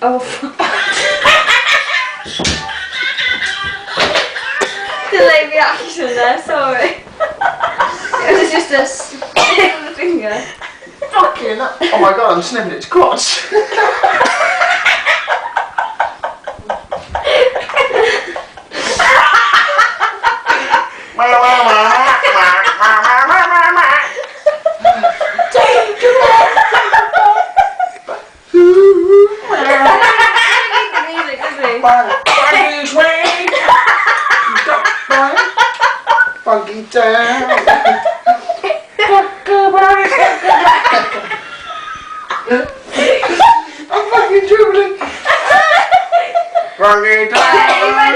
Oh. Delay reaction there, sorry. It was just a snip of the finger. Fucking hell. Oh my god, I'm sniffing its crotch. Funky town. I'm fucking dribbling. Funky town.